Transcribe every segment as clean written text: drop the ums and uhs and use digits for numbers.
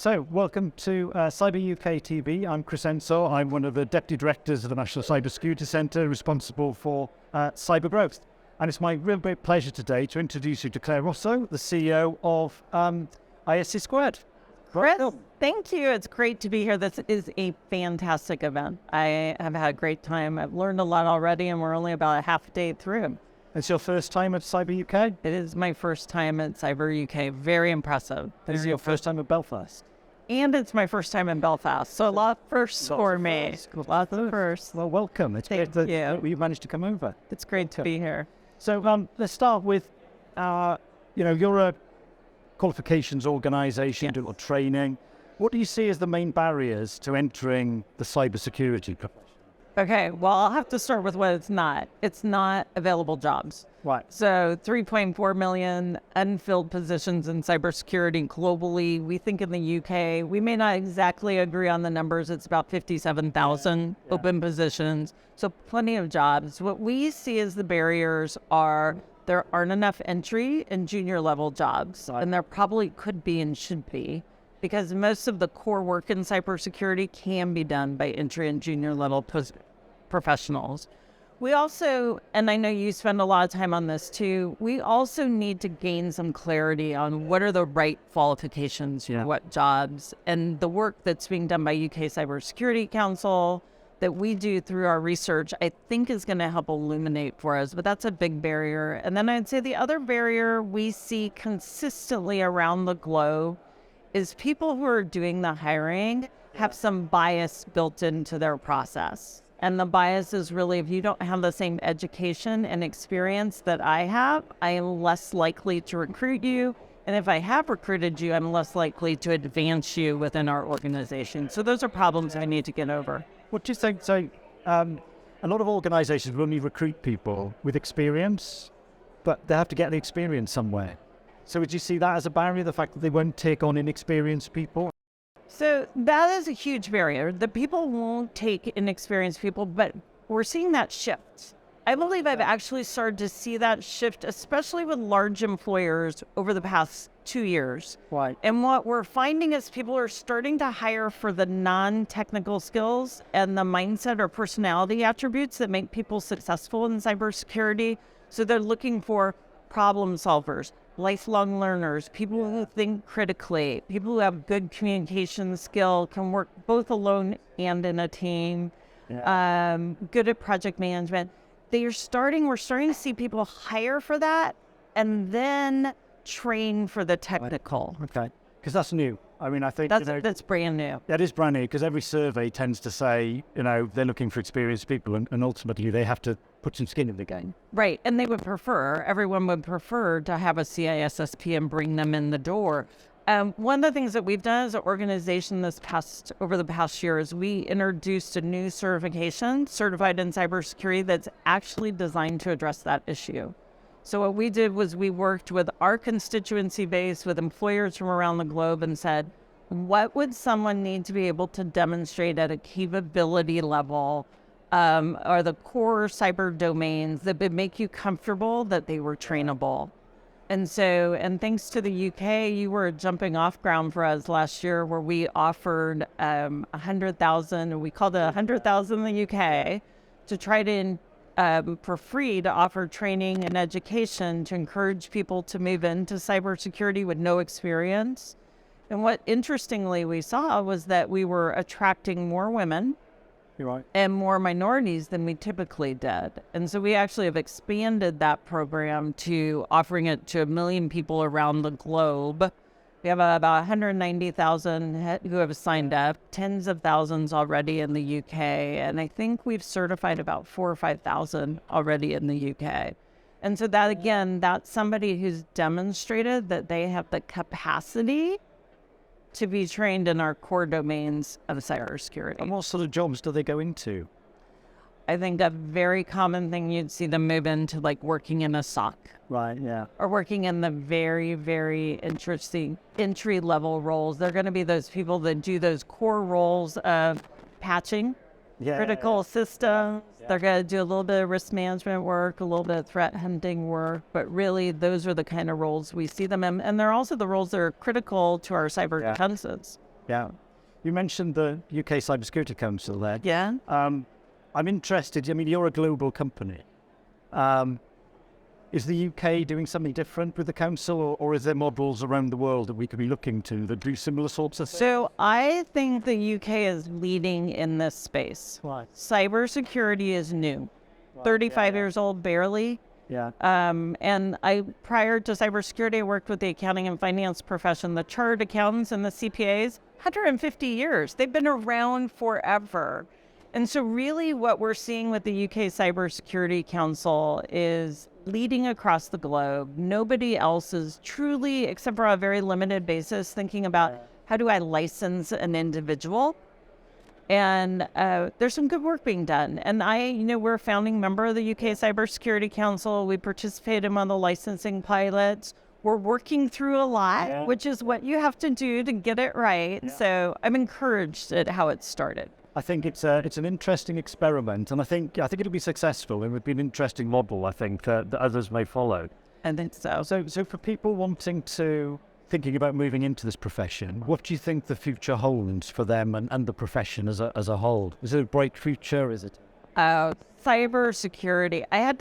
So, welcome to Cyber UK TV. I'm Chris Ensor. I'm one of the Deputy Directors of the National Cybersecurity Centre, responsible for cyber growth. And it's my real great pleasure today to introduce you to Clar Rosso, the CEO of ISC Squared. Chris, thank you. It's great to be here. This is a fantastic event. I have had a great time. I've learned a lot already, and we're only about a half a day through. It's your first time at Cyber UK? It is my first time at Cyber UK. Very impressive. This is your first time at Belfast? And it's my first time in Belfast. So a lot of firsts for me. Lots of firsts. Well, welcome. It's great that you managed to come over. It's great to be here. So let's start with, you're a qualifications organisation, doing training. What do you see as the main barriers to entering the cybersecurity profession? Okay, well, I'll have to start with what it's not. It's not available jobs. Right. So 3.4 million unfilled positions in cybersecurity globally. We think in the UK, we may not exactly agree on the numbers. It's about 57,000 open positions. So plenty of jobs. What we see as the barriers are there aren't enough entry and junior level jobs. Right. And there probably could be and should be, because most of the core work in cybersecurity can be done by entry and junior level professionals. We also, and I know you spend a lot of time on this too, we also need to gain some clarity on what are the right qualifications for what jobs, and the work that's being done by UK Cybersecurity Council that we do through our research, I think is going to help illuminate for us, but that's a big barrier. And then I'd say the other barrier we see consistently around the globe is people who are doing the hiring have some bias built into their process. And the bias is really, if you don't have the same education and experience that I have, I am less likely to recruit you. And if I have recruited you, I'm less likely to advance you within our organization. So those are problems I need to get over. What do you think? So a lot of organizations will only recruit people with experience, but they have to get the experience somewhere. So would you see that as a barrier, the fact that they won't take on inexperienced people? So that is a huge barrier. The people won't take inexperienced people, but we're seeing that shift. I believe I've actually started to see that shift, especially with large employers over the past 2 years. Right. And what we're finding is people are starting to hire for the non-technical skills and the mindset or personality attributes that make people successful in cybersecurity. So they're looking for problem solvers, lifelong learners, people who think critically, people who have good communication skill, can work both alone and in a team, good at project management. We're starting to see people hire for that and then train for the technical. Okay, because that's new. I mean, I think that's brand new. That is brand new, because every survey tends to say, they're looking for experienced people, and ultimately they have to put some skin in the game. Right, and everyone would prefer to have a CISSP and bring them in the door. One of the things that we've done as an organization over the past year is we introduced a new certification, Certified in Cybersecurity, that's actually designed to address that issue. So what we did was we worked with our constituency base, with employers from around the globe, and said, what would someone need to be able to demonstrate at a capability level, are the core cyber domains that would make you comfortable that they were trainable? And thanks to the UK, you were a jumping off ground for us last year, where we offered 100,000, we called it 100,000 in the UK, to try to for free to offer training and education to encourage people to move into cybersecurity with no experience. And what interestingly we saw was that we were attracting more women and more minorities than we typically did. And so we actually have expanded that program to offering it to 1 million people around the globe. We have about 190,000 who have signed up, tens of thousands already in the UK, and I think we've certified about 4,000 or 5,000 already in the UK. And so that, again, that's somebody who's demonstrated that they have the capacity to be trained in our core domains of cybersecurity. And what sort of jobs do they go into? I think a very common thing you'd see them move into, like working in a SOC. Right, yeah. Or working in the very, very interesting entry-level roles. They're going to be those people that do those core roles of patching, critical systems. Yeah. They're going to do a little bit of risk management work, a little bit of threat hunting work, but really those are the kind of roles we see them in. And they're also the roles that are critical to our cyber defenses. Yeah. You mentioned the UK Cybersecurity Council there. Yeah. I'm interested, I mean, you're a global company. Is the UK doing something different with the council, or is there models around the world that we could be looking to that do similar sorts of things? So I think the UK is leading in this space. Right. Cybersecurity is new. 35 years old, barely. Yeah. And prior to cybersecurity, I worked with the accounting and finance profession, the chartered accountants and the CPAs, 150 years. They've been around forever. And so really what we're seeing with the UK Cybersecurity Council is leading across the globe. Nobody else is truly, except for a very limited basis, thinking about how do I license an individual? And there's some good work being done. And we're a founding member of the UK Cybersecurity Council. We participate in one of the licensing pilots. We're working through a lot, which is what you have to do to get it right. Yeah. So I'm encouraged at how it started. I think it's an interesting experiment, and I think it'll be successful. It would be an interesting model, I think, that others may follow. I think so. So for people thinking about moving into this profession, what do you think the future holds for them and the profession as a whole? Is it a bright future? Is it? Cybersecurity. I'm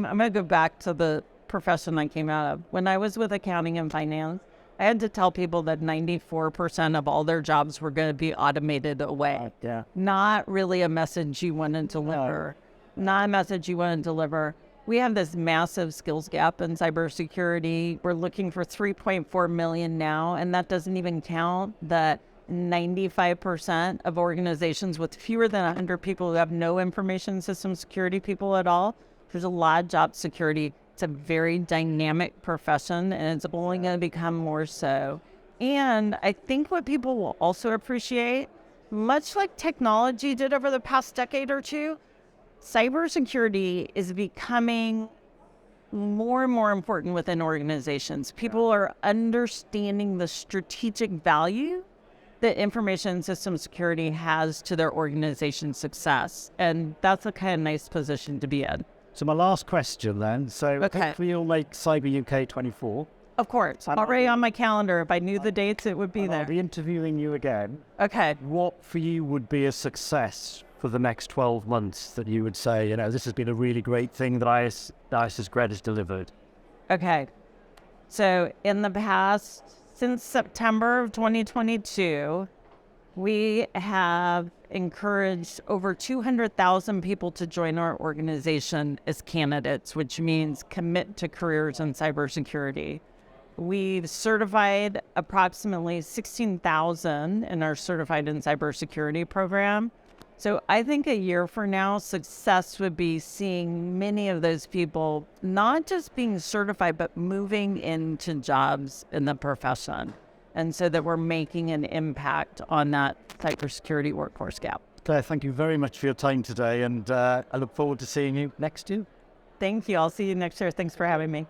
going to go back to the profession I came out of. When I was with accounting and finance, I had to tell people that 94% of all their jobs were going to be automated away. Yeah. Not really a message you want to deliver. No. Not a message you want to deliver. We have this massive skills gap in cybersecurity. We're looking for 3.4 million now, and that doesn't even count that 95% of organizations with fewer than 100 people who have no information system security people at all. There's a lot of job security. It's a very dynamic profession, and it's only going to become more so. And I think what people will also appreciate, much like technology did over the past decade or two, cybersecurity is becoming more and more important within organizations. People are understanding the strategic value that information system security has to their organization's success. And that's a kind of nice position to be in. So my last question then. So hopefully you'll make Cyber UK 24. Of course. Already on my calendar. If I knew the dates, it would be there. I'll be interviewing you again. Okay. What for you would be a success for the next 12 months that you would say, this has been a really great thing that ISS Grad has delivered? Okay. So in the past, since September of 2022, we have encouraged over 200,000 people to join our organization as candidates, which means commit to careers in cybersecurity. We've certified approximately 16,000 in our Certified in Cybersecurity program. So I think a year from now, success would be seeing many of those people not just being certified, but moving into jobs in the profession. And so that we're making an impact on that cybersecurity workforce gap. Claire, thank you very much for your time today, and I look forward to seeing you next year. Thank you. I'll see you next year. Thanks for having me.